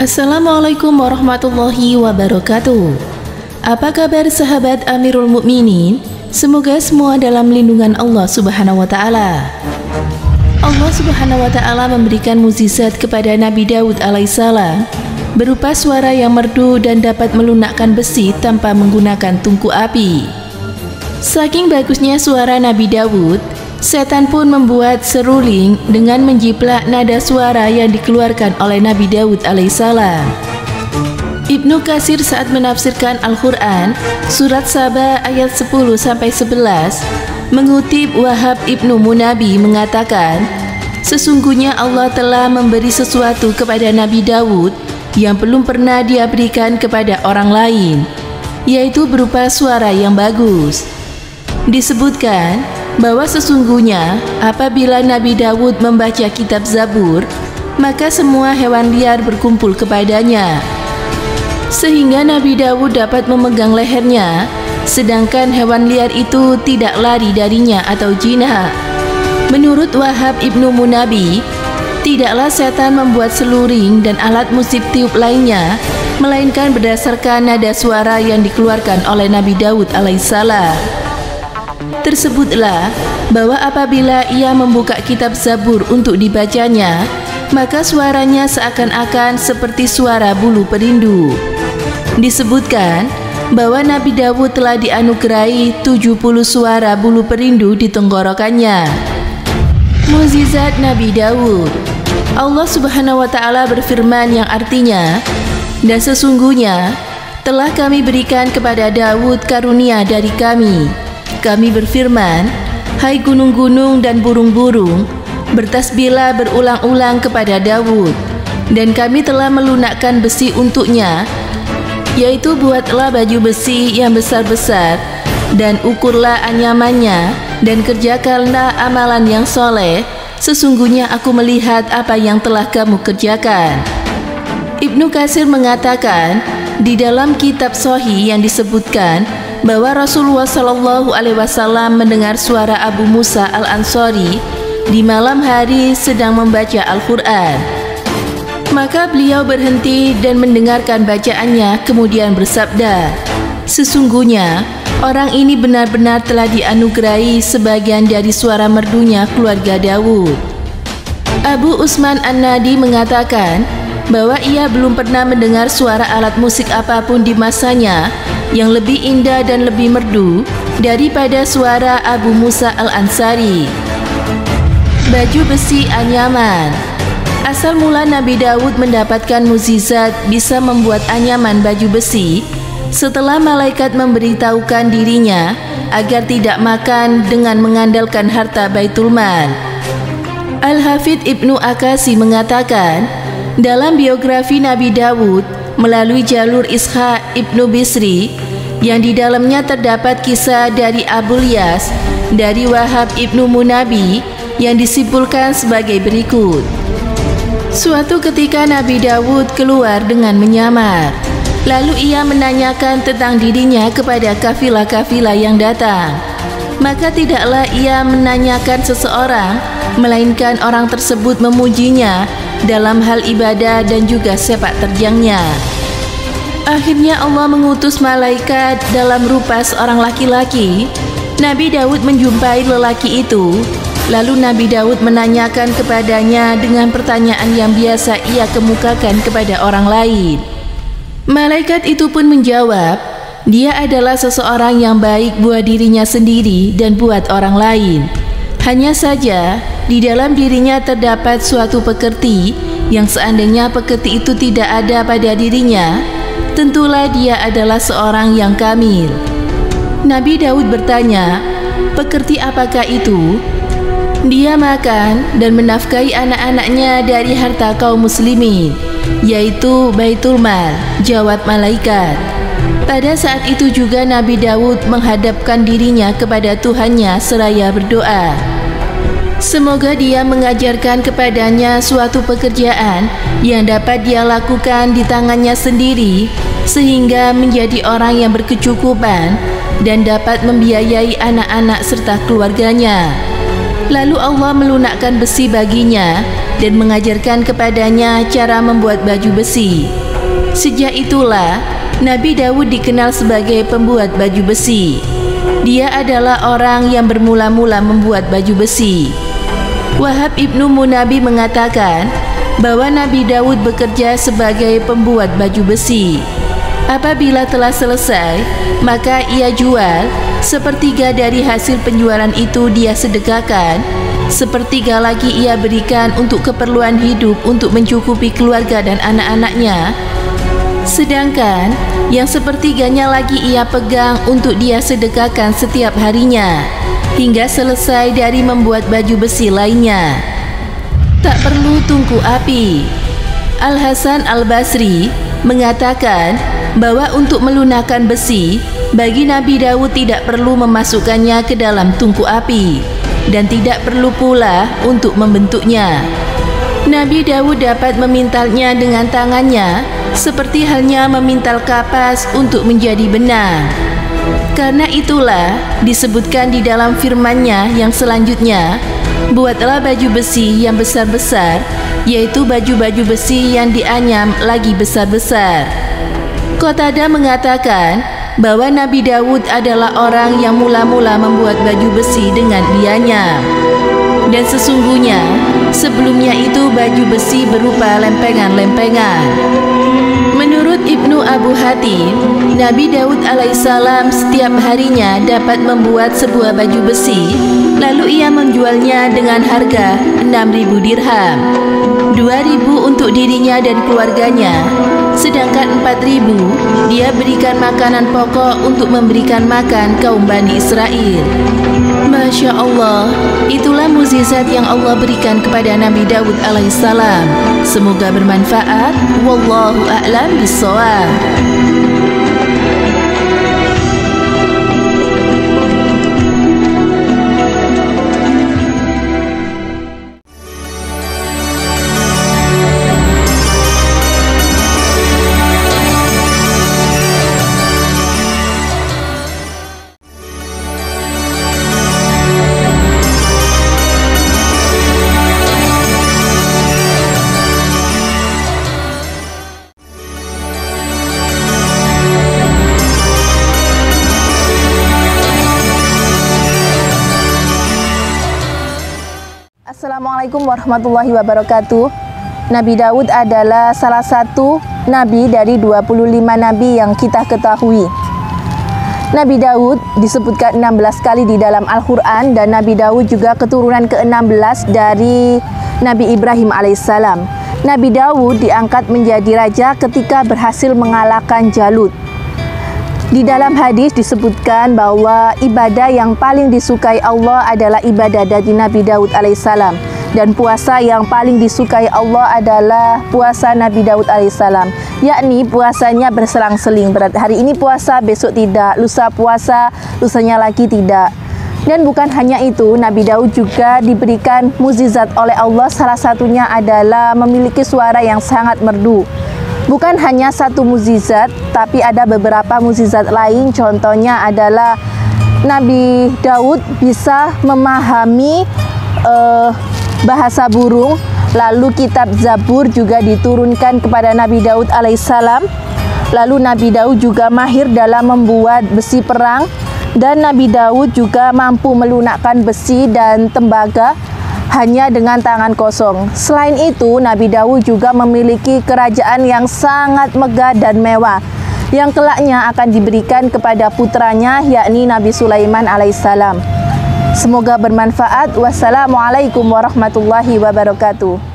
Assalamualaikum warahmatullahi wabarakatuh. Apa kabar sahabat Amirul Mukminin? Semoga semua dalam lindungan Allah Subhanahu wa taala. Allah Subhanahu wa taala memberikan mukjizat kepada Nabi Daud alaihissalam berupa suara yang merdu dan dapat melunakkan besi tanpa menggunakan tungku api. Saking bagusnya suara Nabi Daud, setan pun membuat seruling dengan menjiplak nada suara yang dikeluarkan oleh Nabi Daud alaihissalam. Ibnu Katsir saat menafsirkan Al-Quran surat Saba ayat 10-11 mengutip Wahab Ibnu Munabi mengatakan, sesungguhnya Allah telah memberi sesuatu kepada Nabi Daud yang belum pernah dia berikan kepada orang lain, yaitu berupa suara yang bagus. Disebutkan bahwa sesungguhnya apabila Nabi Daud membaca kitab Zabur, maka semua hewan liar berkumpul kepadanya, sehingga Nabi Daud dapat memegang lehernya, sedangkan hewan liar itu tidak lari darinya atau jinak. Menurut Wahab Ibnu Munabi, tidaklah setan membuat seluring dan alat musik tiup lainnya, melainkan berdasarkan nada suara yang dikeluarkan oleh Nabi Daud alaihissalam. Tersebutlah bahwa apabila ia membuka kitab Zabur untuk dibacanya, maka suaranya seakan-akan seperti suara bulu perindu. Disebutkan bahwa Nabi Daud telah dianugerahi 70 suara bulu perindu di tenggorokannya. Mukjizat Nabi Daud. Allah Subhanahu wa taala berfirman yang artinya, dan sesungguhnya telah kami berikan kepada Daud karunia dari kami. Kami berfirman, hai gunung-gunung dan burung-burung, bertasbihlah berulang-ulang kepada Daud, dan kami telah melunakkan besi untuknya, yaitu buatlah baju besi yang besar-besar dan ukurlah anyamannya dan kerjakanlah amalan yang soleh. Sesungguhnya aku melihat apa yang telah kamu kerjakan. Ibnu Katsir mengatakan di dalam kitab Sahih yang disebutkan bahwa Rasulullah SAW mendengar suara Abu Musa al-Ansari di malam hari sedang membaca Al-Quran. Maka beliau berhenti dan mendengarkan bacaannya, kemudian bersabda, sesungguhnya orang ini benar-benar telah dianugerahi sebagian dari suara merdunya keluarga Daud. Abu Usman An-Nadi mengatakan bahwa ia belum pernah mendengar suara alat musik apapun di masanya yang lebih indah dan lebih merdu daripada suara Abu Musa al-Ansari. Baju besi anyaman. Asal mula Nabi Daud mendapatkan mukjizat bisa membuat anyaman baju besi setelah malaikat memberitahukan dirinya agar tidak makan dengan mengandalkan harta Baitul Mal. Al-Hafidh Ibnu Akasi mengatakan dalam biografi Nabi Daud melalui jalur Ishaq Ibnu Bisri yang di dalamnya terdapat kisah dari Abu Yas dari Wahab Ibnu Munabi yang disimpulkan sebagai berikut. Suatu ketika Nabi Daud keluar dengan menyamar. Lalu ia menanyakan tentang dirinya kepada kafilah-kafilah yang datang. Maka tidaklah ia menanyakan seseorang, melainkan orang tersebut memujinya dalam hal ibadah dan juga sepak terjangnya. Akhirnya Allah mengutus malaikat dalam rupa seorang laki-laki. Nabi Daud menjumpai lelaki itu. Lalu Nabi Daud menanyakan kepadanya dengan pertanyaan yang biasa ia kemukakan kepada orang lain. Malaikat itu pun menjawab, dia adalah seseorang yang baik buat dirinya sendiri dan buat orang lain. Hanya saja di dalam dirinya terdapat suatu pekerti yang seandainya pekerti itu tidak ada pada dirinya, tentulah dia adalah seorang yang kamil. Nabi Daud bertanya, pekerti apakah itu? Dia makan dan menafkahi anak-anaknya dari harta kaum muslimin, yaitu Baitul Mal, jawab malaikat. Pada saat itu juga Nabi Daud menghadapkan dirinya kepada Tuhannya seraya berdoa. Semoga dia mengajarkan kepadanya suatu pekerjaan yang dapat dia lakukan di tangannya sendiri, sehingga menjadi orang yang berkecukupan dan dapat membiayai anak-anak serta keluarganya. Lalu Allah melunakkan besi baginya dan mengajarkan kepadanya cara membuat baju besi. Sejak itulah Nabi Daud dikenal sebagai pembuat baju besi. Dia adalah orang yang bermula-mula membuat baju besi. Wahab ibnu Munabi mengatakan bahwa Nabi Daud bekerja sebagai pembuat baju besi. Apabila telah selesai, maka ia jual. Sepertiga dari hasil penjualan itu dia sedekahkan, sepertiga lagi ia berikan untuk keperluan hidup untuk mencukupi keluarga dan anak-anaknya. Sedangkan yang sepertiganya lagi ia pegang untuk dia sedekahkan setiap harinya, hingga selesai dari membuat baju besi lainnya. Tak perlu tungku api. Al-Hasan Al-Basri mengatakan bahwa untuk melunakkan besi, bagi Nabi Daud tidak perlu memasukkannya ke dalam tungku api, dan tidak perlu pula untuk membentuknya. Nabi Daud dapat memintalnya dengan tangannya, seperti halnya memintal kapas untuk menjadi benang. Karena itulah disebutkan di dalam firman-Nya yang selanjutnya, buatlah baju besi yang besar-besar, yaitu baju-baju besi yang dianyam lagi besar-besar. Qatadah mengatakan bahwa Nabi Daud adalah orang yang mula-mula membuat baju besi dengan dianyam. Dan sesungguhnya sebelumnya itu baju besi berupa lempengan-lempengan. Menurut Ibnu Abu Hatim, Nabi Daud alaihissalam setiap harinya dapat membuat sebuah baju besi, lalu ia menjualnya dengan harga 6.000 dirham, 2.000 untuk dirinya dan keluarganya, sedangkan 4.000 dia berikan makanan pokok untuk memberikan makan kaum Bani Israel. Masya Allah, itulah mukjizat yang Allah berikan kepada Nabi Daud alaihissalam. Semoga bermanfaat. Wallahu a'lam bishawab. Assalamualaikum warahmatullahi wabarakatuh. Nabi Daud adalah salah satu nabi dari 25 nabi yang kita ketahui. Nabi Daud disebutkan 16 kali di dalam Al-Quran, dan Nabi Daud juga keturunan ke-16 dari Nabi Ibrahim alaihissalam. Nabi Daud diangkat menjadi raja ketika berhasil mengalahkan Jalut. Di dalam hadis disebutkan bahwa ibadah yang paling disukai Allah adalah ibadah dari Nabi Daud alaihissalam, dan puasa yang paling disukai Allah adalah puasa Nabi Daud alaihissalam, yakni puasanya berselang-seling. Berarti hari ini puasa, besok tidak, lusa puasa, lusanya lagi tidak. Dan bukan hanya itu, Nabi Daud juga diberikan mukjizat oleh Allah. Salah satunya adalah memiliki suara yang sangat merdu. Bukan hanya satu mukjizat, tapi ada beberapa mukjizat lain. Contohnya adalah Nabi Daud bisa memahami bahasa burung. Lalu kitab Zabur juga diturunkan kepada Nabi Daud alaihissalam. Lalu Nabi Daud juga mahir dalam membuat besi perang. Dan Nabi Daud juga mampu melunakkan besi dan tembaga hanya dengan tangan kosong. Selain itu, Nabi Daud juga memiliki kerajaan yang sangat megah dan mewah, yang kelaknya akan diberikan kepada putranya, yakni Nabi Sulaiman alaihissalam. Semoga bermanfaat. Wassalamualaikum warahmatullahi wabarakatuh.